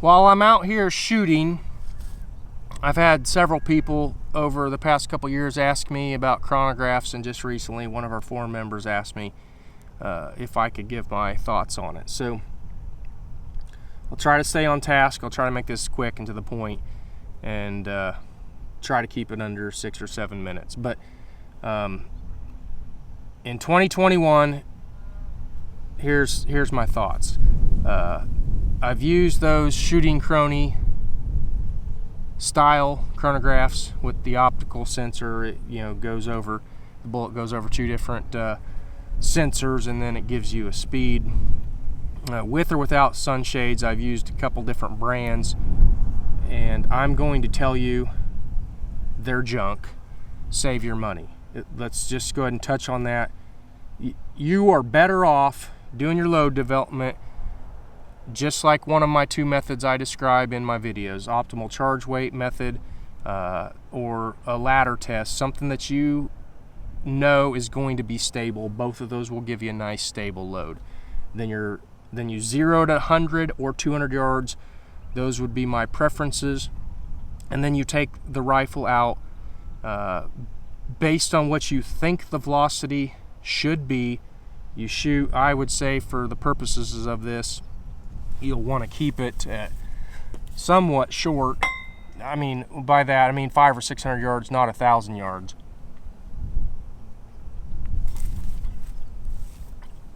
While I'm out here shooting, I've had several people over the past couple years ask me about chronographs, and just recently one of our forum members asked me if I could give my thoughts on it. So I'll try to stay on task. I'll try to make this quick and to the point, and try to keep it under 6 or 7 minutes. But in 2021, here's my thoughts. I've used those shooting chrony style chronographs with the optical sensor. It, goes over, the bullet goes over 2 different sensors, and then it gives you a speed. With or without sunshades, I've used a couple different brands, and I'm going to tell you they're junk. Save your money. Let's just go ahead and touch on that. You are better off doing your load development just like one of my 2 methods I describe in my videos, optimal charge weight method or a ladder test, something that you know is going to be stable. Both of those will give you a nice stable load. Then you 0 to 100 or 200 yards. Those would be my preferences. And then you take the rifle out based on what you think the velocity should be. You shoot, I would say, for the purposes of this, you'll want to keep it at somewhat short. I mean, by that I mean 500 or 600 yards, not 1,000 yards.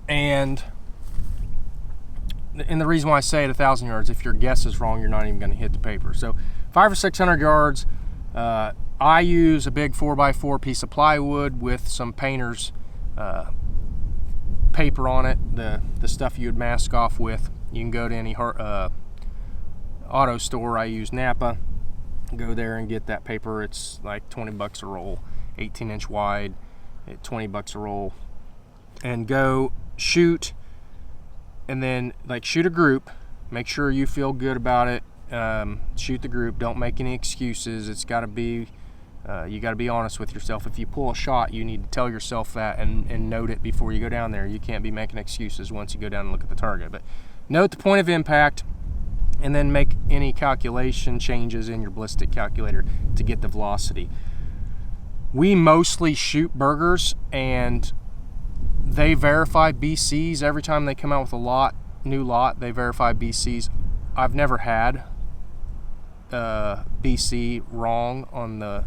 And the reason why I say it 1,000 yards, if your guess is wrong, you're not even going to hit the paper. So 500 or 600 yards. I use a big 4x4 piece of plywood with some painter's paper on it, the stuff you would mask off with. You can go to any auto store. I use Napa. Go there and get that paper. It's like 20 bucks a roll, 18-inch wide, at 20 bucks a roll. And go shoot, and then shoot a group. Make sure you feel good about it. Shoot the group. Don't make any excuses. It's got to be you got to be honest with yourself. If you pull a shot, you need to tell yourself that and note it before you go down there. You can't be making excuses once you go down and look at the target. But note the point of impact, and then make any calculation changes in your ballistic calculator to get the velocity. We mostly shoot burgers, and they verify BCs every time they come out with a new lot. They verify BCs. I've never had BC wrong on the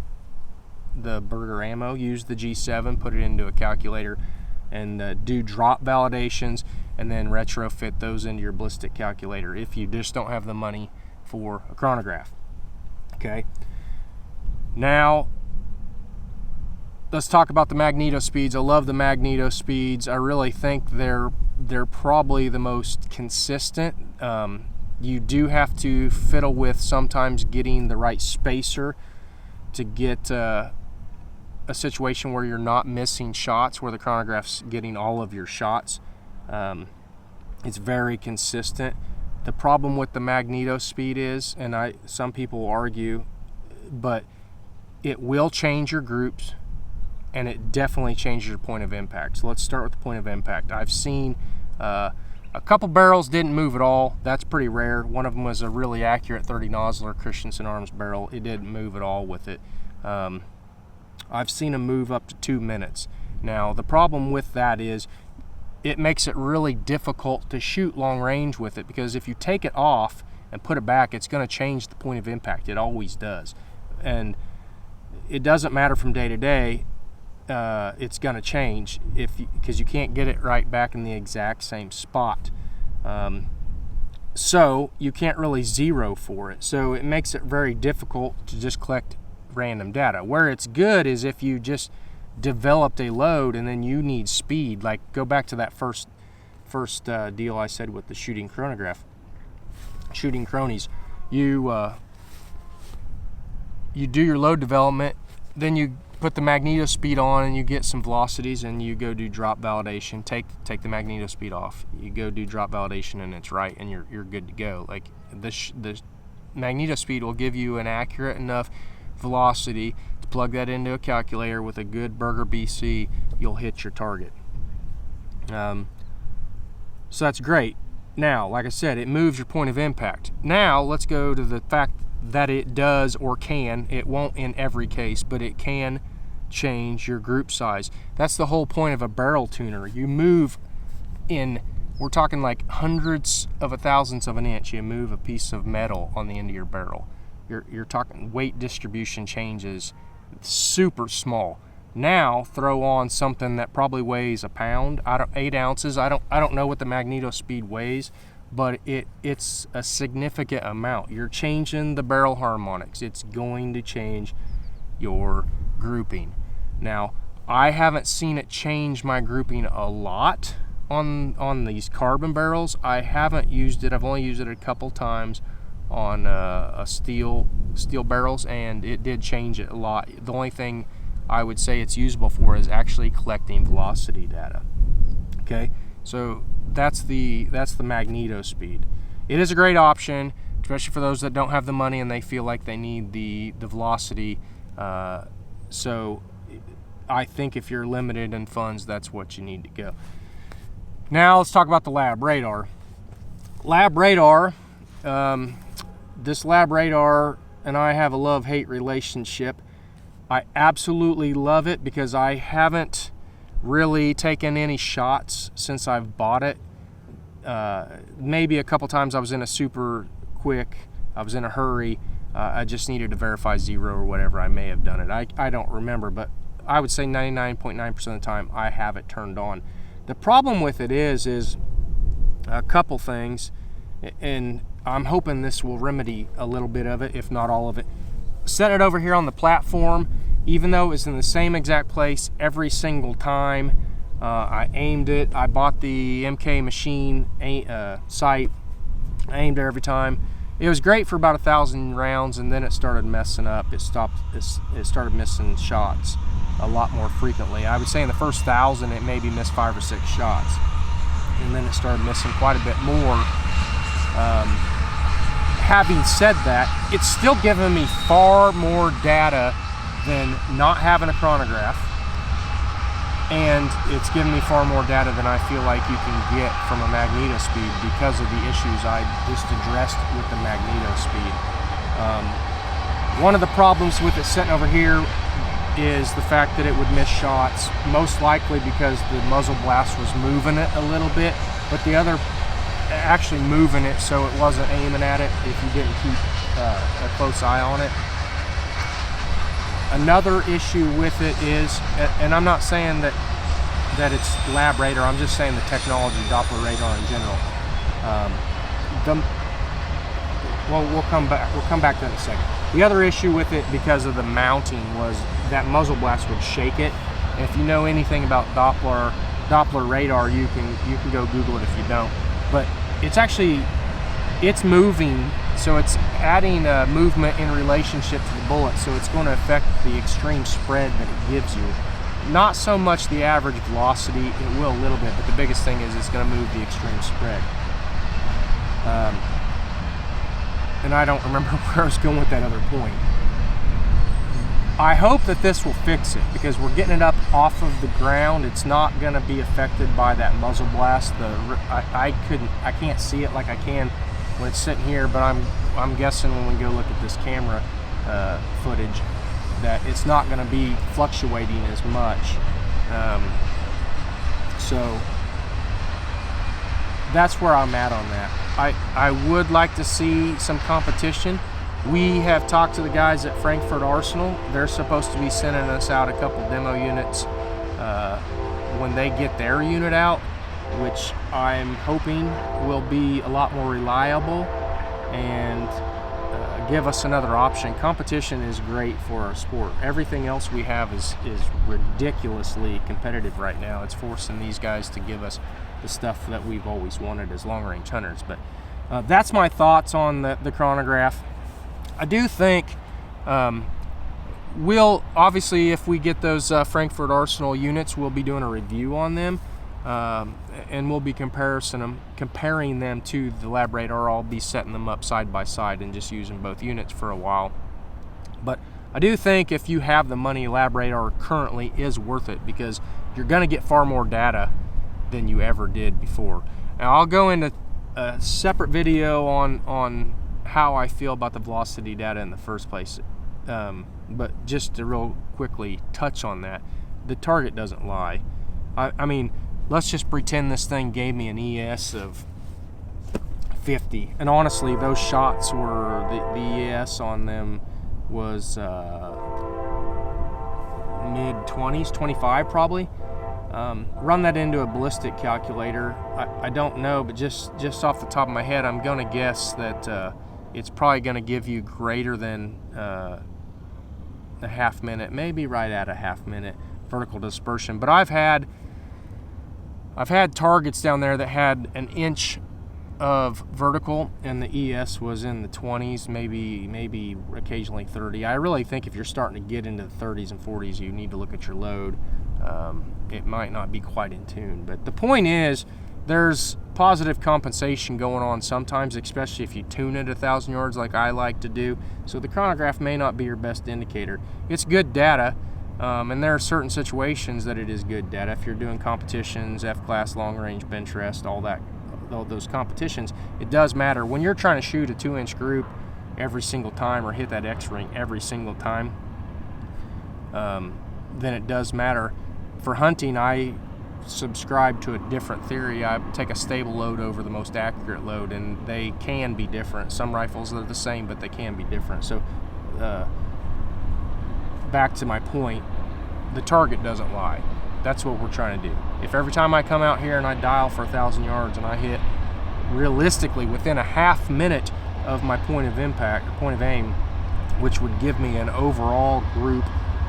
burger ammo. Use the G7, put it into a calculator, and do drop validations, and then retrofit those into your ballistic calculator if you just don't have the money for a chronograph. Okay, now let's talk about the magneto speeds. I love the magneto speeds. I really think they're probably the most consistent. You do have to fiddle with sometimes getting the right spacer to get a situation where you're not missing shots, where the chronograph's getting all of your shots. It's very consistent. The problem with the magneto speed is, and some people argue, but it will change your groups, and it definitely changes your point of impact. So let's start with the point of impact. I've seen a couple barrels didn't move at all. That's pretty rare. One of them was a really accurate 30 Nosler Christensen Arms barrel. It didn't move at all with it. I've seen them move up to 2 minutes. Now, the problem with that is it makes it really difficult to shoot long range with it, because if you take it off and put it back, it's going to change the point of impact. It always does. And it doesn't matter from day to day. It's going to change because you can't get it right back in the exact same spot. So you can't really zero for it. So it makes it very difficult to just collect random data. Where it's good is if you just developed a load and then you need speed. Like, go back to that first deal I said with the shooting chronograph, shooting cronies. You do your load development, then you put the magneto speed on and you get some velocities, and you go do drop validation. Take the magneto speed off. You go do drop validation and it's right, and you're good to go. Like, the magneto speed will give you an accurate enough velocity to plug that into a calculator with a good burger BC. You'll hit your target. So that's great. Now, like I said, it moves your point of impact. Now, let's go to the fact that it does or can, it won't in every case, but it can change your group size. That's the whole point of a barrel tuner. You move in, we're talking like hundreds of a thousandths of an inch, you move a piece of metal on the end of your barrel. You're talking weight distribution changes super small. Now throw on something that probably weighs a pound, 8 ounces. I don't know what the magneto speed weighs, but it's a significant amount. You're changing the barrel harmonics. It's going to change your grouping. Now, I haven't seen it change my grouping a lot on these carbon barrels. I haven't used it. I've only used it a couple times on a steel barrels, and it did change it a lot. The only thing I would say it's usable for is actually collecting velocity data. Okay, so that's the magneto speed. It is a great option, especially for those that don't have the money and they feel like they need the velocity. So I think if you're limited in funds, that's what you need to go. Now let's talk about the lab radar. This lab radar and I have a love-hate relationship. I absolutely love it because I haven't really taken any shots since I've bought it. Maybe a couple times I was in I was in a hurry. I just needed to verify 0 or whatever. I may have done it. I don't remember, but I would say 99.9% of the time I have it turned on. The problem with it is a couple things, and I'm hoping this will remedy a little bit of it, if not all of it. Set it over here on the platform, even though it's in the same exact place every single time. I aimed it. I bought the MK machine sight. I aimed it every time. It was great for about 1,000 rounds, and then it started messing up. It started missing shots a lot more frequently. I would say in the first 1,000 it maybe missed 5 or 6 shots, and then it started missing quite a bit more. Having said that, it's still giving me far more data than not having a chronograph, and it's giving me far more data than I feel like you can get from a magneto speed because of the issues I just addressed with the magneto speed. One of the problems with it sitting over here is the fact that it would miss shots, most likely because the muzzle blast was moving it a little bit, but the other actually moving it so it wasn't aiming at it if you didn't keep a close eye on it. Another issue with it is, and I'm not saying that it's lab radar, I'm just saying the technology, Doppler radar in general. We'll come back to that in a second. The other issue with it, because of the mounting, was that muzzle blast would shake it. And if you know anything about Doppler radar, you can go Google it if you don't. But it's moving, so it's adding movement in relationship to the bullet, so it's going to affect the extreme spread that it gives you. Not so much the average velocity, it will a little bit, but the biggest thing is it's going to move the extreme spread. And I don't remember where I was going with that other point. I hope that this will fix it, because we're getting it up off of the ground. It's not going to be affected by that muzzle blast. I can't see it like I can when it's sitting here, but I'm guessing when we go look at this camera footage that it's not going to be fluctuating as much. So that's where I'm at on that. I would like to see some competition. We have talked to the guys at Frankfurt Arsenal. They're supposed to be sending us out a couple demo units when they get their unit out, which I'm hoping will be a lot more reliable and give us another option. Competition is great for our sport. Everything else we have is ridiculously competitive right now. It's forcing these guys to give us the stuff that we've always wanted as long-range hunters. But that's my thoughts on the chronograph. I do think we'll, obviously, if we get those Frankfurt Arsenal units, we'll be doing a review on them, and we'll be comparing them to the lab radar. I'll be setting them up side by side and just using both units for a while. But I do think if you have the money, lab radar currently is worth it, because you're going to get far more data than you ever did before. Now I'll go into a separate video on how I feel about the velocity data in the first place. But just to real quickly touch on that, the target doesn't lie. I mean, let's just pretend this thing gave me an ES of 50, and honestly, those shots were the ES on them was mid 20s, 25 probably. Run that into a ballistic calculator. I don't know, but just off the top of my head, I'm gonna guess that it's probably gonna give you greater than a half minute, maybe right at a half minute vertical dispersion. But I've had targets down there that had an inch of vertical and the ES was in the 20s, maybe occasionally 30. I really think if you're starting to get into the 30s and 40s, you need to look at your load. It might not be quite in tune, but the point is there's positive compensation going on sometimes, especially if you tune it 1,000 yards like I like to do. So the chronograph may not be your best indicator. It's good data, and there are certain situations that it is good data. If you're doing competitions, F-class, long-range bench rest, all those competitions, it does matter. When you're trying to shoot a 2-inch group every single time or hit that X-ring every single time, then it does matter. For hunting, I subscribe to a different theory. I take a stable load over the most accurate load, and they can be different. Some rifles are the same, but they can be different. So back to my point, the target doesn't lie. That's what we're trying to do. If every time I come out here and I dial for 1,000 yards and I hit realistically within a half minute of my point of impact, or point of aim, which would give me an overall group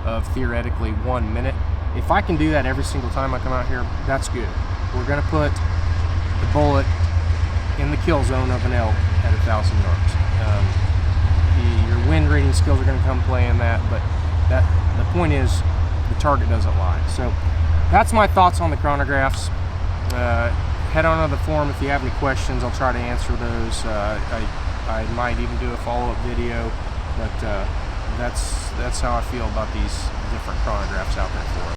of theoretically 1 minute, if I can do that every single time I come out here, that's good. We're gonna put the bullet in the kill zone of an elk at 1,000 yards. Your wind reading skills are gonna come play in that, but the point is the target doesn't lie. So that's my thoughts on the chronographs. Head on to the forum if you have any questions. I'll try to answer those. I might even do a follow-up video, but that's how I feel about these different chronographs out there for us.